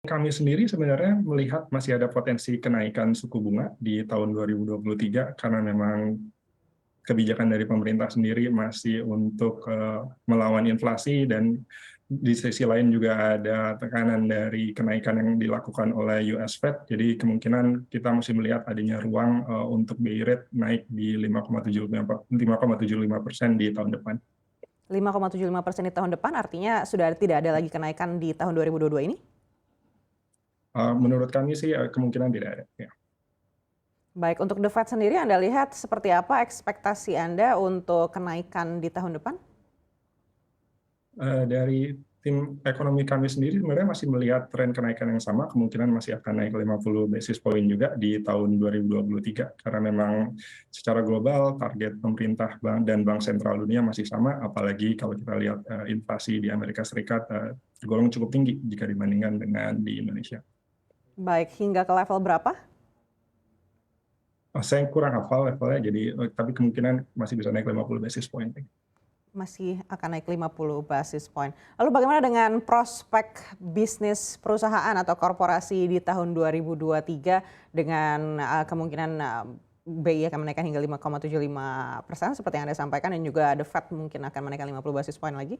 Kami sendiri sebenarnya melihat masih ada potensi kenaikan suku bunga di tahun 2023 karena memang kebijakan dari pemerintah sendiri masih untuk melawan inflasi dan di sisi lain juga ada tekanan dari kenaikan yang dilakukan oleh US Fed. Jadi kemungkinan kita masih melihat adanya ruang untuk BI rate naik di 5,75% di tahun depan. 5,75% di tahun depan artinya sudah tidak ada lagi kenaikan di tahun 2022 ini? Menurut kami sih kemungkinan tidak ada. Ya. Baik, untuk The Fed sendiri Anda lihat seperti apa ekspektasi Anda untuk kenaikan di tahun depan? Dari tim ekonomi kami sendiri sebenarnya masih melihat tren kenaikan yang sama, kemungkinan masih akan naik 50 basis point juga di tahun 2023 karena memang secara global target pemerintah dan bank sentral dunia masih sama, apalagi kalau kita lihat inflasi di Amerika Serikat tergolong cukup tinggi jika dibandingkan dengan di Indonesia. Baik, hingga ke level berapa? Saya kurang hafal levelnya, jadi tapi kemungkinan masih bisa naik 50 basis point. Masih akan naik 50 basis point. Lalu bagaimana dengan prospek bisnis perusahaan atau korporasi di tahun 2023 dengan kemungkinan BI akan menaikkan hingga 5,75% seperti yang Anda sampaikan dan juga The Fed mungkin akan menaikkan 50 basis point lagi?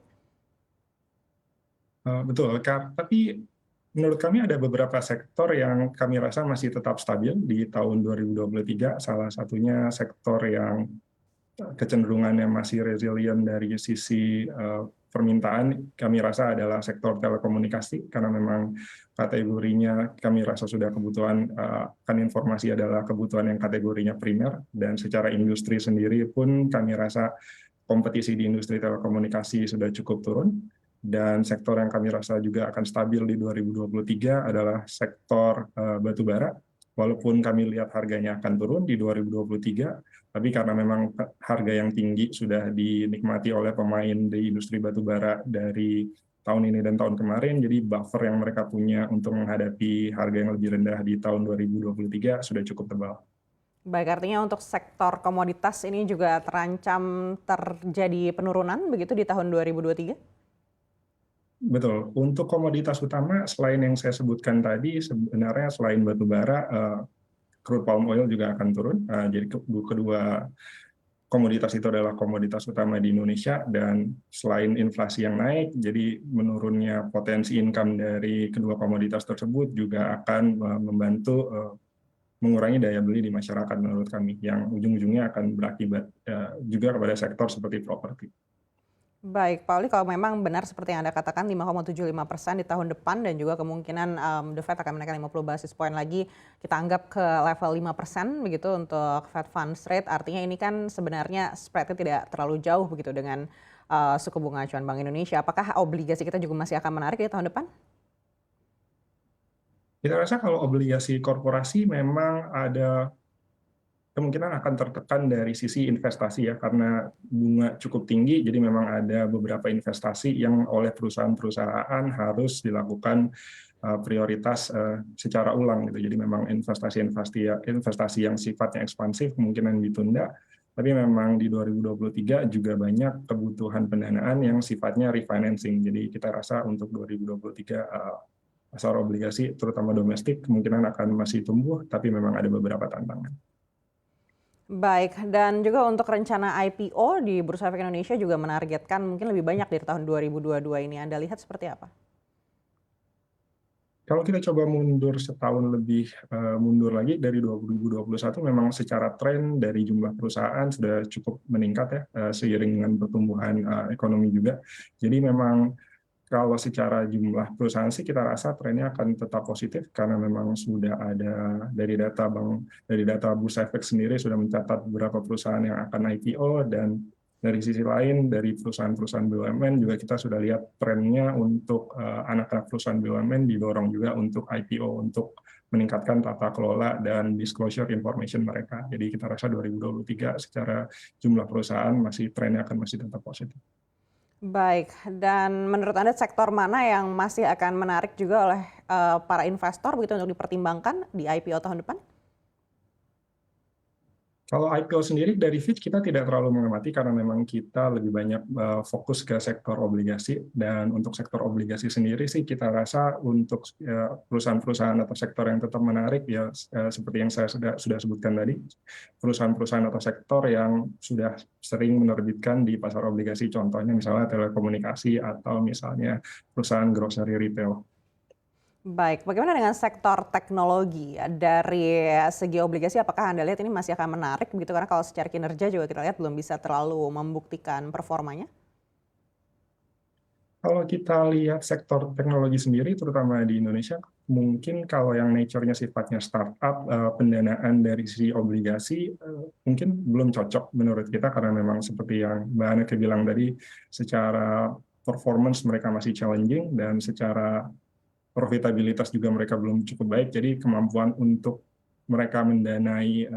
Betul, tapi menurut kami ada beberapa sektor yang kami rasa masih tetap stabil di tahun 2023. Salah satunya sektor yang kecenderungannya masih resilient dari sisi permintaan, kami rasa adalah sektor telekomunikasi, karena memang kategorinya kami rasa sudah kebutuhan, kan informasi adalah kebutuhan yang kategorinya primer, dan secara industri sendiri pun kami rasa kompetisi di industri telekomunikasi sudah cukup turun. Dan sektor yang kami rasa juga akan stabil di 2023 adalah sektor batu bara. Walaupun kami lihat harganya akan turun di 2023, tapi karena memang harga yang tinggi sudah dinikmati oleh pemain di industri batu bara dari tahun ini dan tahun kemarin, jadi buffer yang mereka punya untuk menghadapi harga yang lebih rendah di tahun 2023 sudah cukup tebal. Baik, artinya untuk sektor komoditas ini juga terancam terjadi penurunan begitu di tahun 2023? Betul. Untuk komoditas utama, selain yang saya sebutkan tadi, sebenarnya selain batu bara, crude palm oil juga akan turun. Jadi kedua komoditas itu adalah komoditas utama di Indonesia, dan selain inflasi yang naik, jadi menurunnya potensi income dari kedua komoditas tersebut juga akan membantu mengurangi daya beli di masyarakat menurut kami, yang ujung-ujungnya akan berakibat juga kepada sektor seperti properti. Baik, Pak Oli, kalau memang benar seperti yang Anda katakan 5,75% di tahun depan dan juga kemungkinan The Fed akan menaikkan 50 basis point lagi, kita anggap ke level 5% begitu untuk Fed Funds Rate, artinya ini kan sebenarnya spread-nya tidak terlalu jauh begitu dengan suku bunga acuan Bank Indonesia. Apakah obligasi kita juga masih akan menarik di tahun depan? Kita rasa kalau obligasi korporasi memang ada kemungkinan akan tertekan dari sisi investasi ya, karena bunga cukup tinggi, jadi memang ada beberapa investasi yang oleh perusahaan-perusahaan harus dilakukan prioritas secara ulang gitu. Jadi memang investasi yang sifatnya ekspansif kemungkinan ditunda, tapi memang di 2023 juga banyak kebutuhan pendanaan yang sifatnya refinancing. Jadi kita rasa untuk 2023 pasar obligasi terutama domestik kemungkinan akan masih tumbuh, tapi memang ada beberapa tantangan. Baik, dan juga untuk rencana IPO di Bursa Efek Indonesia juga menargetkan mungkin lebih banyak dari tahun 2022 ini. Anda lihat seperti apa? Kalau kita coba mundur setahun lebih mundur lagi dari 2021, memang secara tren dari jumlah perusahaan sudah cukup meningkat ya, seiring dengan pertumbuhan ekonomi juga. Jadi memang kalau secara jumlah perusahaan sih kita rasa trennya akan tetap positif, karena memang sudah ada dari data Bursa Efek sendiri sudah mencatat beberapa perusahaan yang akan IPO, dan dari sisi lain dari perusahaan-perusahaan BUMN juga kita sudah lihat trennya untuk anak-anak perusahaan BUMN didorong juga untuk IPO untuk meningkatkan tata kelola dan disclosure information mereka. Jadi kita rasa 2023 secara jumlah perusahaan trennya akan masih tetap positif. Baik, dan menurut Anda sektor mana yang masih akan menarik juga oleh para investor begitu untuk dipertimbangkan di IPO tahun depan? Kalau IPO sendiri dari Fitch kita tidak terlalu mengamati karena memang kita lebih banyak fokus ke sektor obligasi, dan untuk sektor obligasi sendiri sih kita rasa untuk perusahaan-perusahaan atau sektor yang tetap menarik ya seperti yang saya sudah sebutkan tadi, perusahaan-perusahaan atau sektor yang sudah sering menerbitkan di pasar obligasi, contohnya misalnya telekomunikasi atau misalnya perusahaan grocery retail. Baik, bagaimana dengan sektor teknologi? Dari segi obligasi apakah Anda lihat ini masih akan menarik begitu? Karena kalau secara kinerja juga kita lihat belum bisa terlalu membuktikan performanya. Kalau kita lihat sektor teknologi sendiri, terutama di Indonesia, mungkin kalau yang nature-nya sifatnya startup, pendanaan dari sisi obligasi mungkin belum cocok menurut kita, karena memang seperti yang Mbak Aneke bilang tadi, secara performance mereka masih challenging, dan secara profitabilitas juga mereka belum cukup baik, jadi kemampuan untuk mereka mendanai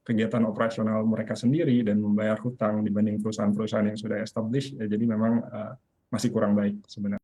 kegiatan operasional mereka sendiri dan membayar hutang dibanding perusahaan-perusahaan yang sudah established, jadi memang masih kurang baik sebenarnya.